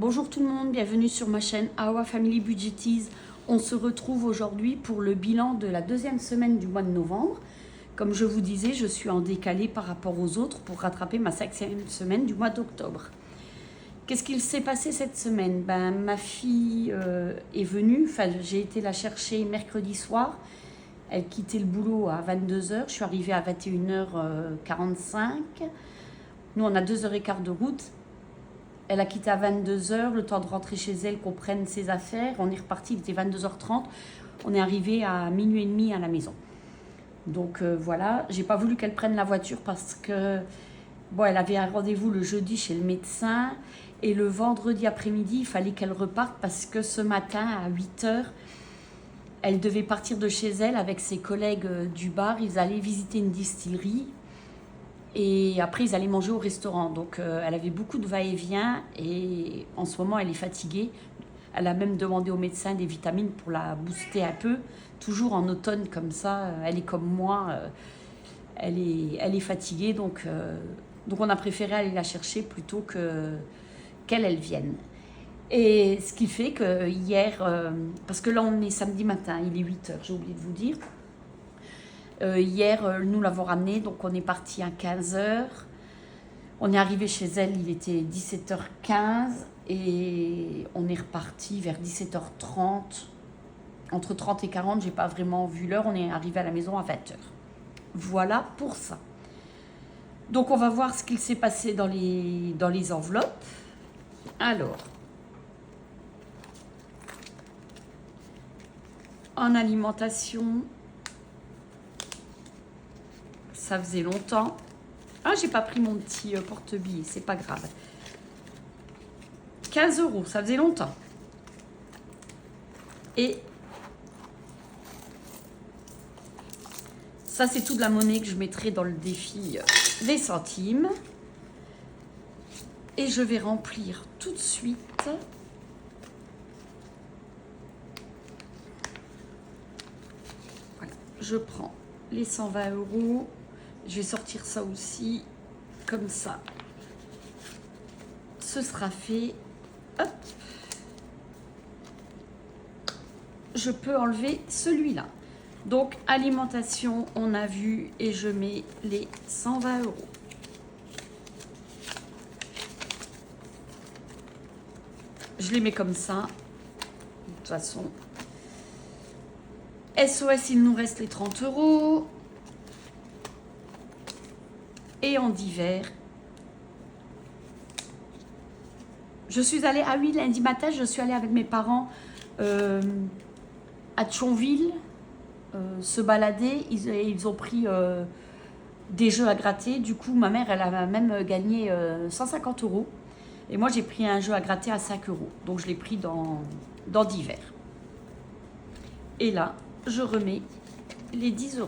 Bonjour tout le monde, bienvenue sur ma chaîne Our Family Budgetiz. On se retrouve aujourd'hui pour le bilan de la deuxième semaine du mois de novembre. Comme je vous disais, je suis en décalé par rapport aux autres pour rattraper ma 5e semaine du mois d'octobre. Qu'est-ce qu'il s'est passé cette semaine? Ma fille est venue, j'ai été la chercher mercredi soir. Elle quittait le boulot à 22h, je suis arrivée à 21h45. Nous, on a 2h15 de route. Elle a quitté à 22h, le temps de rentrer chez elle, qu'on prenne ses affaires. On est reparti, il était 22h30. On est arrivé à minuit et demi à la maison. Donc voilà, j'ai pas voulu qu'elle prenne la voiture parce que bon, elle avait un rendez-vous le jeudi chez le médecin. Et le vendredi après-midi, il fallait qu'elle reparte parce que ce matin, à 8h, elle devait partir de chez elle avec ses collègues du bar. Ils allaient visiter une distillerie. Et après, ils allaient manger au restaurant. Donc, elle avait beaucoup de va-et-vient. Et en ce moment, elle est fatiguée. Elle a même demandé au médecin des vitamines pour la booster un peu. Toujours en automne comme ça. Elle est comme moi. Elle est fatiguée. Donc, on a préféré aller la chercher plutôt qu'elle vienne. Et ce qui fait que hier... parce que là, on est samedi matin. Il est 8h, j'ai oublié de vous dire. Hier, nous l'avons ramenée, donc on est parti à 15h. On est arrivé chez elle, il était 17h15 et on est reparti vers 17h30. Entre 30 et 40, j'ai pas vraiment vu l'heure, on est arrivé à la maison à 20h. Voilà pour ça. Donc on va voir ce qu'il s'est passé dans les enveloppes. Alors, en alimentation... Ça faisait longtemps. Ah, j'ai pas pris mon petit porte-billets, c'est pas grave. 15 €, ça faisait longtemps. Et ça, c'est toute la monnaie que je mettrai dans le défi des centimes. Et je vais remplir tout de suite. Voilà, je prends les 120 €. Je vais sortir ça aussi, comme ça. Ce sera fait. Hop. Je peux enlever celui-là. Donc, alimentation, on a vu, et je mets les 120 €. Je les mets comme ça. De toute façon. SOS, il nous reste les 30 €. Et en divers, je suis allée, ah oui, lundi matin, je suis allée avec mes parents à Thionville se balader. Ils ont pris des jeux à gratter. Du coup, ma mère, elle a même gagné 150 €. Et moi, j'ai pris un jeu à gratter à 5 €. Donc, je l'ai pris dans divers. Et là, je remets les 10 €.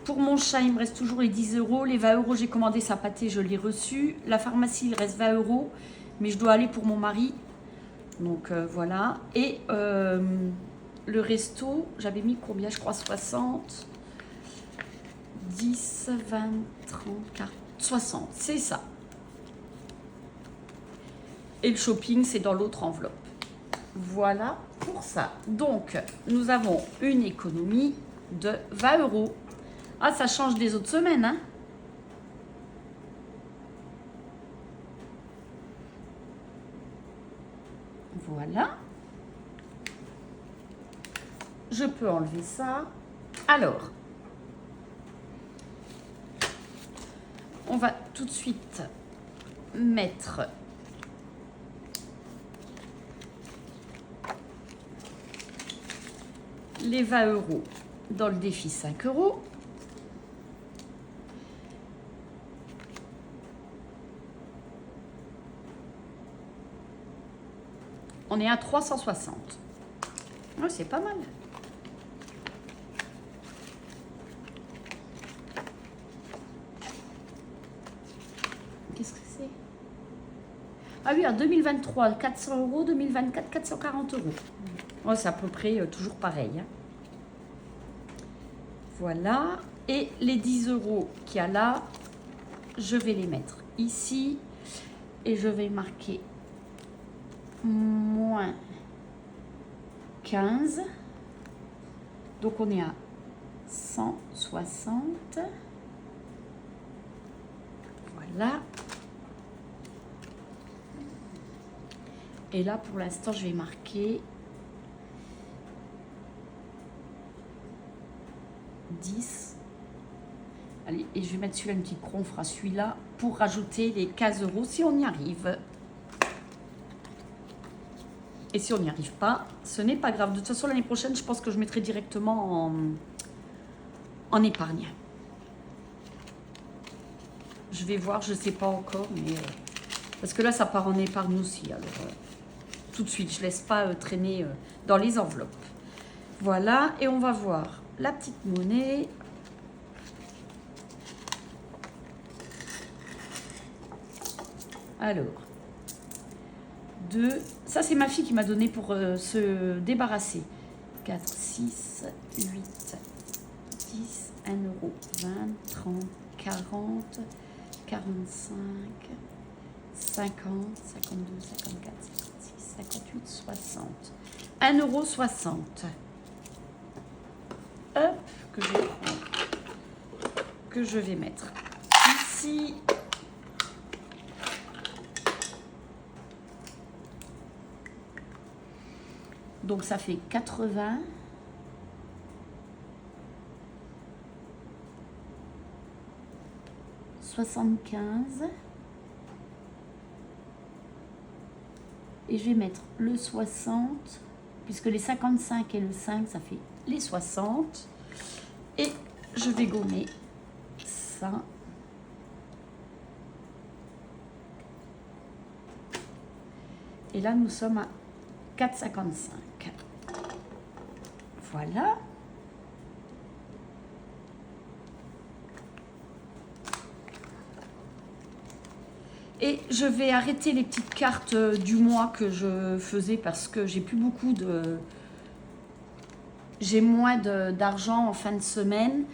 Pour mon chat, il me reste toujours les 10 €. Les 20 €, j'ai commandé sa pâtée, je l'ai reçu. La pharmacie, il reste 20 €, mais je dois aller pour mon mari. Donc voilà. Et le resto, j'avais mis combien? Je crois 60, 10, 20, 30, 40, 60. C'est ça. Et le shopping, c'est dans l'autre enveloppe. Voilà pour ça. Donc, nous avons une économie de 20 €. Ah, ça change des autres semaines, hein? Voilà. Je peux enlever ça. Alors, on va tout de suite mettre les 20 € dans le défi 5 €. On est à 360. Ouais, c'est pas mal. Qu'est-ce que c'est? Ah oui, en 2023, 400 €, 2024, 440 €. Ouais, c'est à peu près toujours pareil. Hein. Voilà. Et les 10 € qu'il y a là, je vais les mettre ici. Et je vais marquer moins 15. Donc on est à 160. Voilà. Et là, pour l'instant, je vais marquer 10. Allez, et je vais mettre celui-là, une petite croix, on fera celui-là pour rajouter les 15 € si on y arrive. Et si on n'y arrive pas, ce n'est pas grave. De toute façon, l'année prochaine, je pense que je mettrai directement en épargne. Je vais voir, je ne sais pas encore, mais parce que là, ça part en épargne aussi. Alors, tout de suite, je ne laisse pas traîner dans les enveloppes. Voilà, et on va voir la petite monnaie. Alors, 2, ça c'est ma fille qui m'a donné pour se débarrasser. 4, 6, 8, 10, 1 €, 20, 30, 40, 45, 50, 52, 54, 56, 58, 60. 1 € 60. Hop, que je vais prendre, que je vais mettre ici. Donc ça fait 80. « 75. Et je vais mettre le 60, puisque les 55 et le 5, ça fait les 60. Et je vais gommer ça. Et là, nous sommes à 4,55. Voilà. Et je vais arrêter les petites cartes du mois que je faisais parce que j'ai plus beaucoup de... J'ai moins d'argent en fin de semaine.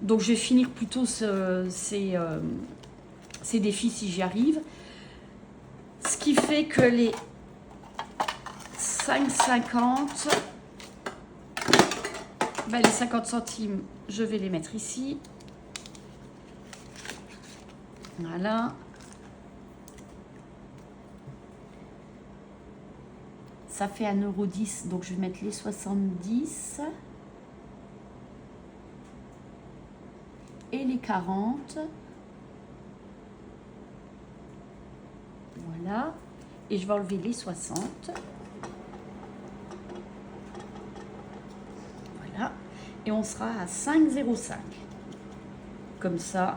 Donc je vais finir plutôt ces défis si j'y arrive. Ce qui fait que les 5,50, ben les 50 centimes, je vais les mettre ici. Voilà. Ça fait 1,10 €, donc je vais mettre les 70. Et les 40. Voilà. Et je vais enlever les 60. Voilà. Et on sera à 5,05. Comme ça.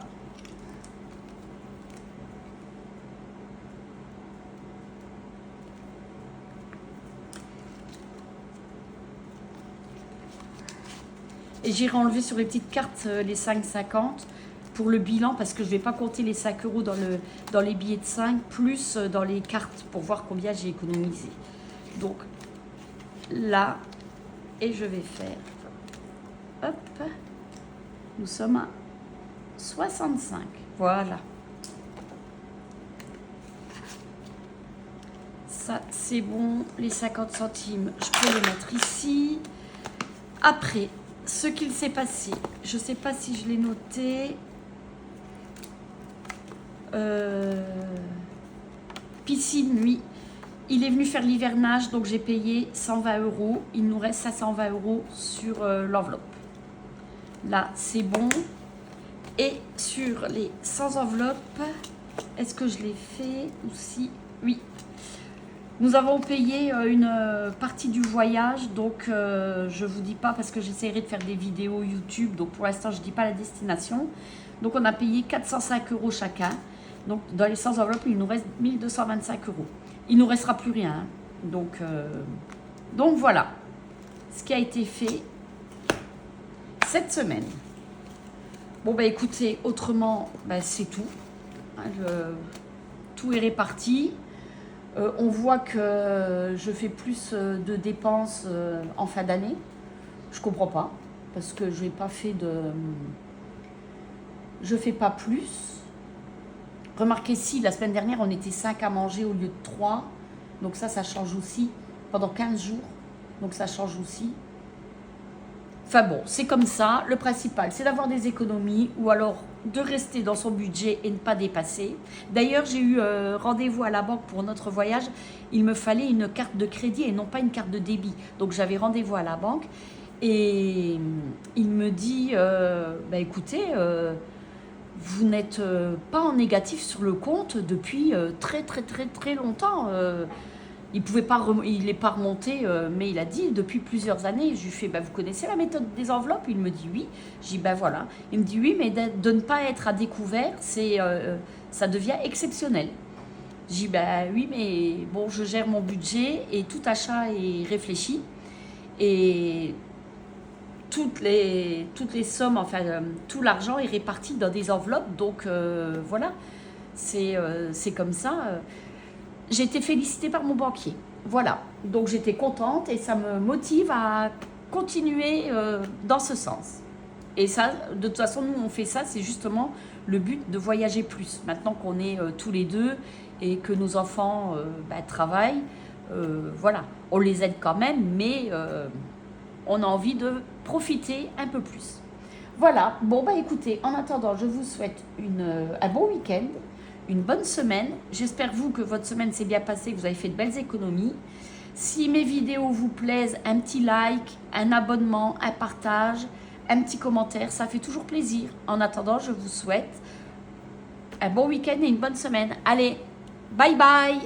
Et j'irai enlever sur les petites cartes les 5,50 pour le bilan parce que je ne vais pas compter les 5 € dans les billets de 5 plus dans les cartes pour voir combien j'ai économisé. Donc là, et je vais faire, hop, nous sommes à 65. Voilà. Ça, c'est bon. Les 50 centimes, je peux les mettre ici. Après, ce qu'il s'est passé, je ne sais pas si je l'ai noté. Piscine, oui. Il est venu faire l'hivernage, donc j'ai payé 120 €. Il nous reste 520 € sur l'enveloppe. Là, c'est bon. Et sur les sans enveloppe, est-ce que je l'ai fait aussi? Oui. Nous avons payé une partie du voyage, donc je ne vous dis pas parce que j'essaierai de faire des vidéos YouTube, donc pour l'instant je ne dis pas la destination. Donc on a payé 405 € chacun, donc dans les sans enveloppe il nous reste 1225 €. Il ne nous restera plus rien, hein. Donc voilà ce qui a été fait cette semaine. Bon bah écoutez, autrement bah, c'est tout, hein, tout est réparti. On voit que je fais plus de dépenses en fin d'année. Je comprends pas. parce que je n'ai pas fait de... Je fais pas plus. Remarquez si, la semaine dernière, on était 5 à manger au lieu de 3. Donc ça change aussi. Pendant 15 jours. Donc ça change aussi. Enfin bon, c'est comme ça. Le principal, c'est d'avoir des économies ou alors de rester dans son budget et ne pas dépasser. D'ailleurs, j'ai eu rendez-vous à la banque pour notre voyage. Il me fallait une carte de crédit et non pas une carte de débit. Donc j'avais rendez-vous à la banque et il me dit, bah écoutez, vous n'êtes pas en négatif sur le compte depuis très longtemps. Il n'est pas remonté, mais il a dit depuis plusieurs années. Je lui fais, bah, vous connaissez la méthode des enveloppes? Il me dit oui. Je dis, bah voilà. Il me dit oui, mais de ne pas être à découvert, ça devient exceptionnel. Je dis, bah oui, mais bon, je gère mon budget et tout achat est réfléchi. Et toutes les sommes, enfin, tout l'argent est réparti dans des enveloppes. Donc voilà, c'est comme ça. J'ai été félicitée par mon banquier. Voilà, donc j'étais contente et ça me motive à continuer dans ce sens. Et ça, de toute façon, nous on fait ça, c'est justement le but de voyager plus. Maintenant qu'on est tous les deux et que nos enfants travaillent, voilà, on les aide quand même, mais on a envie de profiter un peu plus. Voilà, bon bah écoutez, en attendant, je vous souhaite un bon week-end, une bonne semaine. J'espère que votre semaine s'est bien passée, que vous avez fait de belles économies. Si mes vidéos vous plaisent, un petit like, un abonnement, un partage, un petit commentaire, ça fait toujours plaisir. En attendant, je vous souhaite un bon week-end et une bonne semaine. Allez, bye bye!